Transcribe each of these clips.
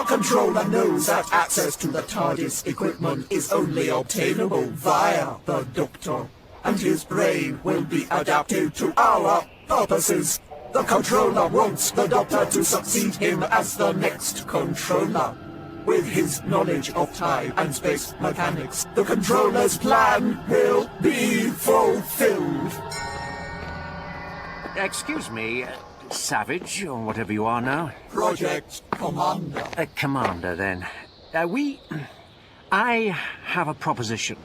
The controller knows that access to the TARDIS equipment is only obtainable via the Doctor, and his brain will be adapted to our purposes. The controller wants the Doctor to succeed him as the next controller. With his knowledge of time and space mechanics, the controller's plan will be fulfilled. Excuse me, Savage, or whatever you are now. Project Commander. Commander, then. I have a proposition.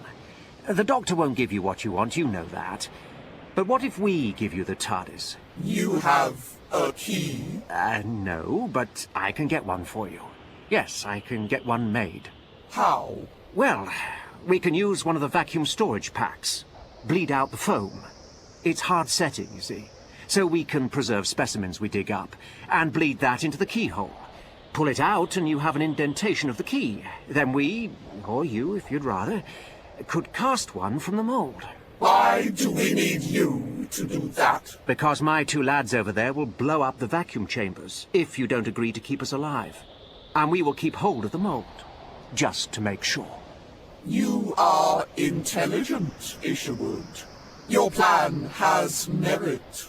The Doctor won't give you what you want, you know that. But what if we give you the TARDIS? You have a key? No, but I can get one for you. Yes, I can get one made. How? Well, we can use one of the vacuum storage packs. Bleed out the foam. It's hard setting, you see. So we can preserve specimens we dig up, and bleed that into the keyhole. Pull it out and you have an indentation of the key. Then we, or you if you'd rather, could cast one from the mold. Why do we need you to do that? Because my two lads over there will blow up the vacuum chambers, if you don't agree to keep us alive. And we will keep hold of the mold, just to make sure. You are intelligent, Isherwood. Your plan has merit.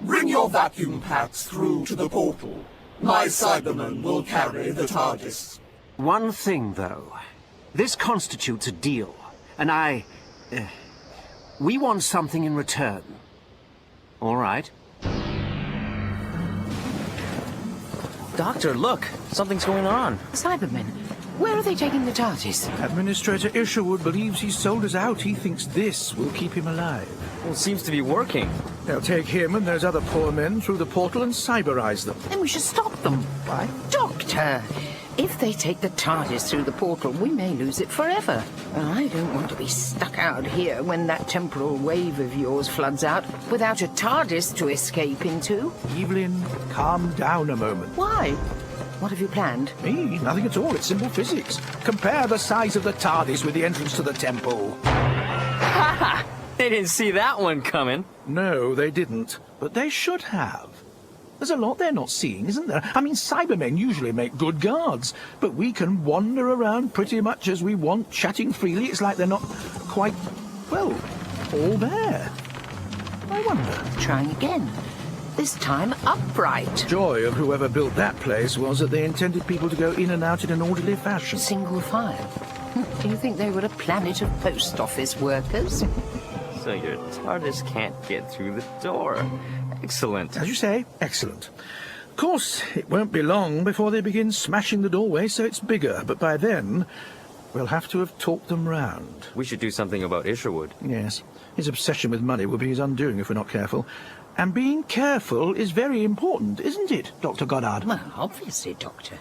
Bring your vacuum packs through to the portal. My Cybermen will carry the TARDIS. One thing, though. This constitutes a deal, and we want something in return. All right? Doctor, look! Something's going on. Cybermen, where are they taking the TARDIS? Administrator Isherwood believes he's sold us out. He thinks this will keep him alive. Well, it seems to be working. They'll take him and those other poor men through the portal and cyberize them. Then we should stop them. Why? Doctor, if they take the TARDIS through the portal, we may lose it forever. And I don't want to be stuck out here when that temporal wave of yours floods out without a TARDIS to escape into. Evelyn, calm down a moment. Why? What have you planned? Me? Nothing at all. It's simple physics. Compare the size of the TARDIS with the entrance to the temple. Ha ha! They didn't see that one coming. No, they didn't. But they should have. There's a lot they're not seeing, isn't there? I mean, Cybermen usually make good guards, but we can wander around pretty much as we want, chatting freely. It's like they're not quite, well, all there. I wonder. Trying again. This time upright. Joy of whoever built that place was that they intended people to go in and out in an orderly fashion. Single file. Do you think they were a planet of post office workers? So your TARDIS can't get through the door. Excellent. As you say, excellent. Of course, it won't be long before they begin smashing the doorway so it's bigger, but by then, we'll have to have talked them round. We should do something about Isherwood. Yes. His obsession with money will be his undoing if we're not careful. And being careful is very important, isn't it, Dr. Goddard? Well, obviously, Doctor.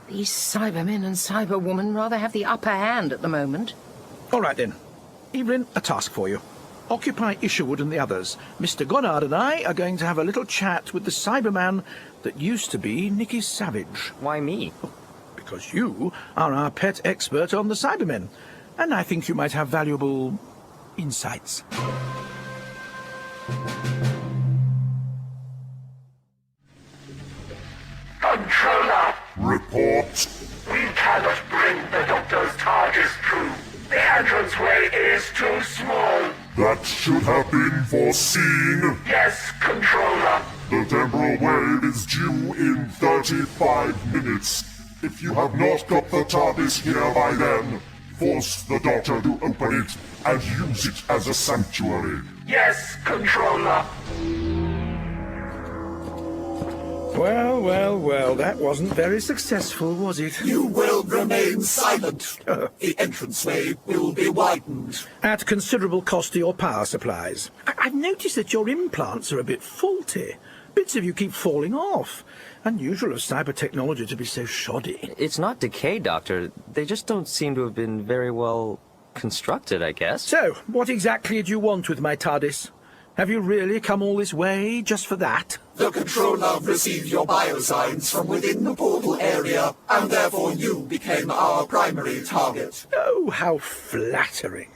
These Cybermen and Cyberwoman rather have the upper hand at the moment. All right, then. Evelyn, a task for you. Occupy Isherwood and the others. Mr. Goddard and I are going to have a little chat with the Cyberman that used to be Nicky Savage. Why me? Because you are our pet expert on the Cybermen, and I think you might have valuable insights. Controller, Report. we cannot bring the Doctor's TARDIS through. The entranceway is too small. That should have been foreseen. Yes, Controller. The temporal wave is due in 35 minutes. If you have not got the TARDIS here by then, force the Doctor to open it and use it as a sanctuary. Yes, Controller. Well, well, well, that wasn't very successful, was it? You will remain silent. The entranceway will be widened. At considerable cost to your power supplies. I've noticed that your implants are a bit faulty. Bits of you keep falling off. Unusual of cyber technology to be so shoddy. It's not decay, Doctor. They just don't seem to have been very well constructed, I guess. So, what exactly do you want with my TARDIS? Have you really come all this way just for that? The controller received your biosigns from within the portal area, and therefore you became our primary target. Oh, how flattering.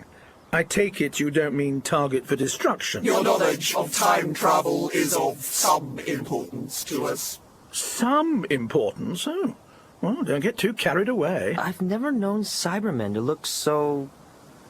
I take it you don't mean target for destruction. Your knowledge of time travel is of some importance to us. Some importance? Oh, Well, don't get too carried away. I've never known Cybermen to look so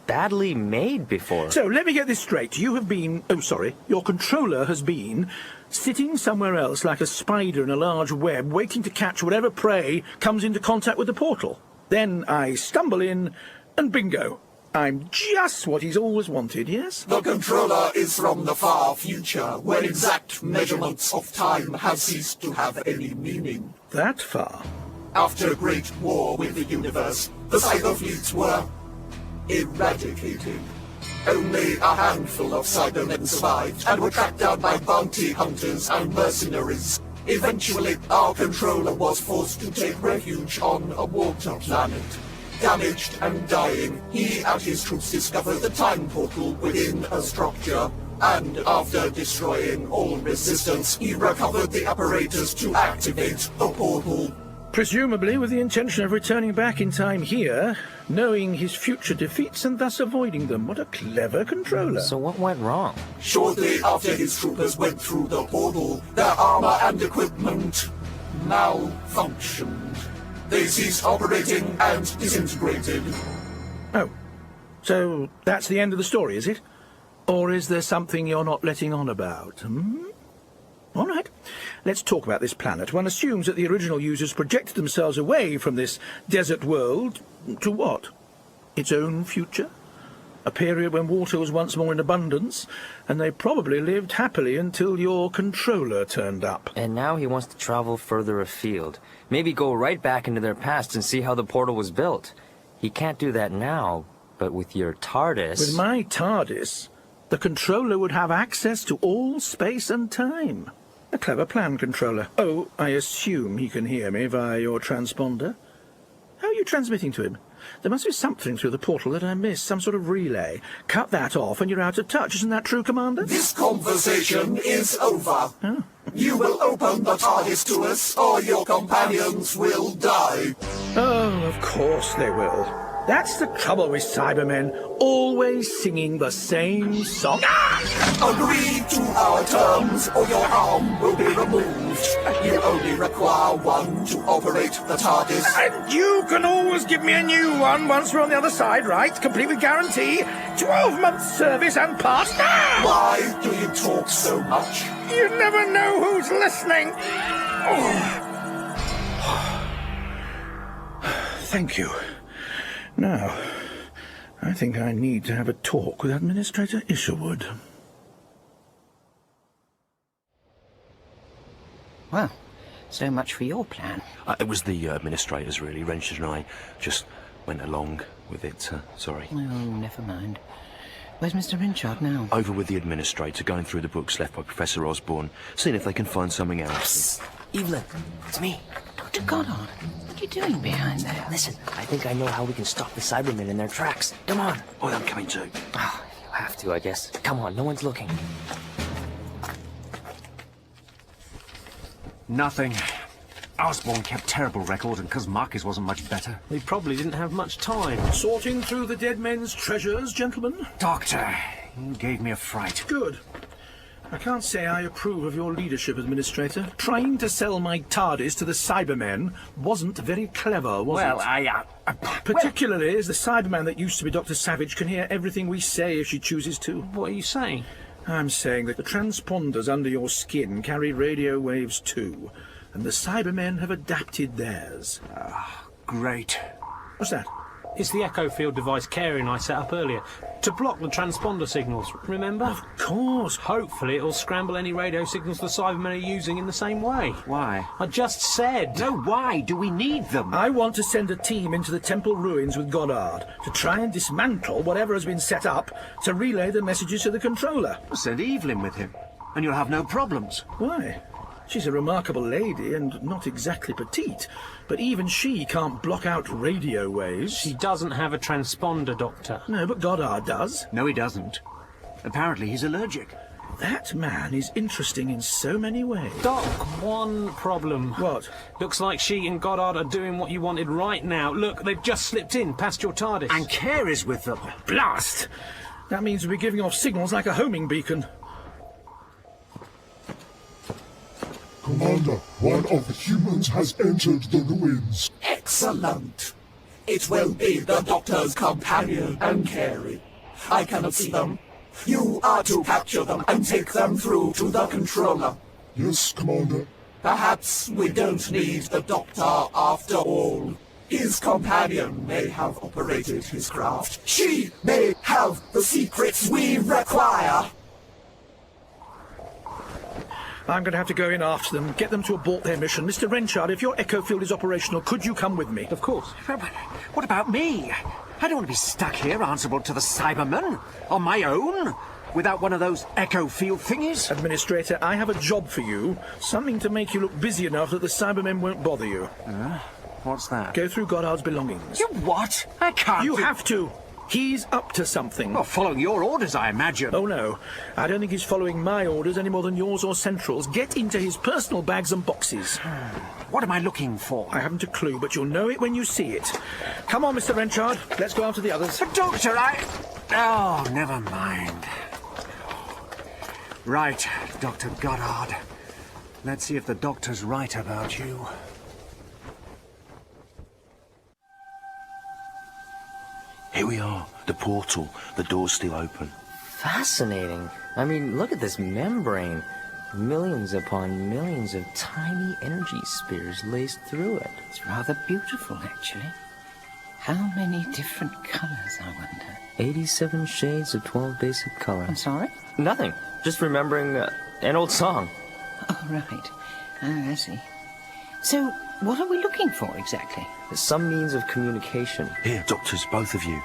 badly made before. So, let me get this straight. You have been... Oh, sorry. Your controller has been sitting somewhere else like a spider in a large web, waiting to catch whatever prey comes into contact with the portal. Then I stumble in, and bingo. I'm just what he's always wanted, yes? The controller is from the far future, where exact measurements of time have ceased to have any meaning. That far? After a great war with the universe, the cyber fleets were eradicated. Only a handful of Cybermen survived and were tracked down by bounty hunters and mercenaries. Eventually, our controller was forced to take refuge on a water planet. Damaged and dying, he and his troops discovered the time portal within a structure, and after destroying all resistance, he recovered the apparatus to activate the portal. Presumably with the intention of returning back in time here, knowing his future defeats and thus avoiding them. What a clever controller. So what went wrong? Shortly after his troopers went through the portal, their armor and equipment malfunctioned. They ceased operating and disintegrated. Oh, so that's the end of the story, is it? Or is there something you're not letting on about? All right, let's talk about this planet. One assumes that the original users projected themselves away from this desert world to what? Its own future? A period when water was once more in abundance, and they probably lived happily until your controller turned up. And now he wants to travel further afield. Maybe go right back into their past and see how the portal was built. He can't do that now, but with your TARDIS... With my TARDIS, the controller would have access to all space and time. A clever plan, controller. Oh, I assume he can hear me via your transponder. How are you transmitting to him? There must be something through the portal that I missed, some sort of relay. Cut that off and you're out of touch, isn't that true, Commander? This conversation is over. Oh. You will open the TARDIS to us, or your companions will die. Oh, of course they will. That's the trouble with Cybermen, always singing the same song. Agree to our terms, or your arm will be removed. You only require one to operate the TARDIS. And you can always give me a new one once we're on the other side, right? Complete with guarantee, 12 months service and pass. Why do you talk so much? You never know who's listening. Thank you. Now, I think I need to have a talk with Administrator Isherwood. Well, so much for your plan. It was the administrators, really. Wrench and I just went along with it. Sorry. Oh, never mind. Where's Mr. Rinchard now? Over with the administrator, going through the books left by Professor Osborne, seeing if they can find something else. Evelyn, it's me. Dr. Goddard, what are you doing behind there? Listen, I think I know how we can stop the Cybermen in their tracks. Come on. Oh, I'm coming too. Oh, you have to, I guess. Come on, no one's looking. Nothing. Osborne kept terrible record, and because Marcus wasn't much better. He probably didn't have much time. Sorting through the dead men's treasures, gentlemen? Doctor, you gave me a fright. Good. I can't say I approve of your leadership, Administrator. Trying to sell my TARDIS to the Cybermen wasn't very clever, was it? Particularly as the Cyberman that used to be Dr. Savage can hear everything we say if she chooses to. What are you saying? I'm saying that the transponders under your skin carry radio waves too, and the Cybermen have adapted theirs. Great. What's that? It's the echo field device Carey and I set up earlier to block the transponder signals, remember? Of course. Hopefully it'll scramble any radio signals the Cybermen are using in the same way. Why? I just said. No, why do we need them? I want to send a team into the temple ruins with Goddard to try and dismantle whatever has been set up to relay the messages to the controller. Send Evelyn with him, and you'll have no problems. Why? She's a remarkable lady and not exactly petite, but even she can't block out radio waves. She doesn't have a transponder, Doctor. No, but Goddard does. No, he doesn't. Apparently he's allergic. That man is interesting in so many ways. Doc, one problem. What? Looks like she and Goddard are doing what you wanted right now. Look, they've just slipped in past your TARDIS. And Carey's with them. Blast! That means we're giving off signals like a homing beacon. Commander, one of the humans has entered the ruins. Excellent. It will be the Doctor's companion and carry. I cannot see them. You are to capture them and take them through to the controller. Yes, Commander. Perhaps we don't need the Doctor after all. His companion may have operated his craft. She may have the secrets we require. I'm going to have to go in after them, get them to abort their mission. Mr. Wrenchard, if your echo field is operational, could you come with me? Of course. What about me? I don't want to be stuck here answerable to the Cybermen on my own, without one of those echo field thingies. Administrator, I have a job for you. Something to make you look busy enough that the Cybermen won't bother you. What's that? Go through Goddard's belongings. You what? I can't. You have to. He's up to something. Well, following your orders, I imagine. Oh, no. I don't think he's following my orders any more than yours or Central's. Get into his personal bags and boxes. What am I looking for? I haven't a clue, but you'll know it when you see it. Come on, Mr. Wrenchard. Let's go after the others. But, Doctor, Oh, never mind. Right, Dr. Goddard. Let's see if the Doctor's right about you. Here we are, the portal. The door's still open. Fascinating. I mean, look at this membrane. Millions upon millions of tiny energy spheres laced through it. It's rather beautiful, actually. How many different colours, I wonder? 87 shades of 12 basic colors. I'm sorry? Nothing. Just remembering an old song. Oh, right. Oh, I see. So, what are we looking for, exactly? Some means of communication. Here, doctors, both of you.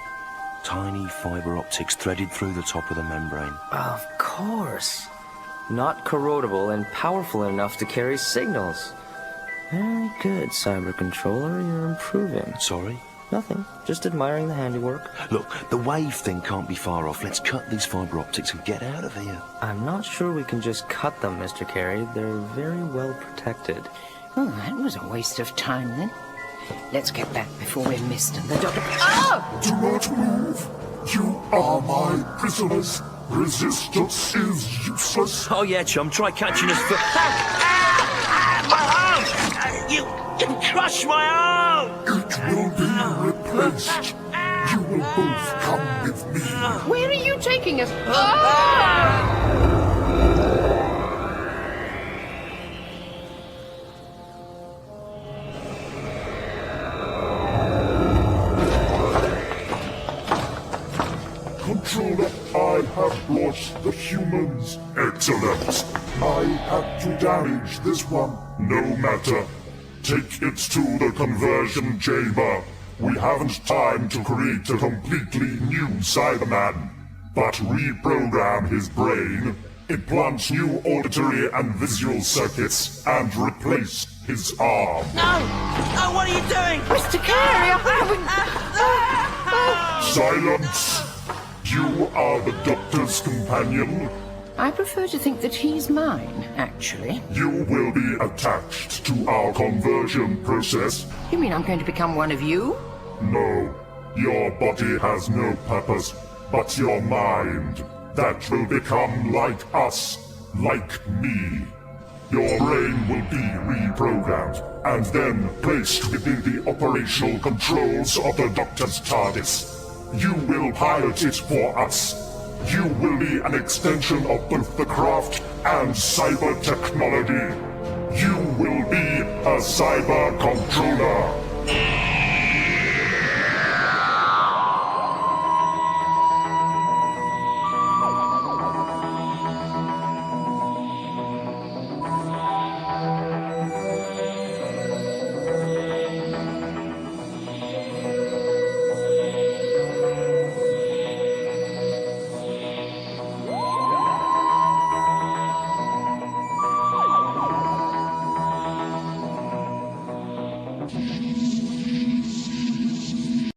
Tiny fibre optics threaded through the top of the membrane. Of course. Not corrodable and powerful enough to carry signals. Very good, Cyber Controller. You're improving. Sorry? Nothing. Just admiring the handiwork. Look, the wave thing can't be far off. Let's cut these fibre optics and get out of here. I'm not sure we can just cut them, Mr. Carey. They're very well protected. Oh, that was a waste of time, then. Let's get back before we're missed and the Doctor... Oh! Do not move. You are my prisoners. Resistance is useless. Oh, yeah, chum. Try catching us for... My arm! You crush my arm! It will be replaced. You will both come with me. Where are you taking us? Oh! Controller, I have brought the humans. Excellent. I had to damage this one. No matter. Take it to the conversion chamber. We haven't time to create a completely new Cyberman, but reprogram his brain, implant new auditory and visual circuits, and replace his arm. No! No, what are you doing? Mr. Carey, Silence! You are the Doctor's companion. I prefer to think that he's mine, actually. You will be attached to our conversion process. You mean I'm going to become one of you? No, your body has no purpose, but your mind. That will become like us, like me. Your brain will be reprogrammed, and then placed within the operational controls of the Doctor's TARDIS. You will pilot it for us. You will be an extension of both the craft and cyber technology. You will be a cyber controller.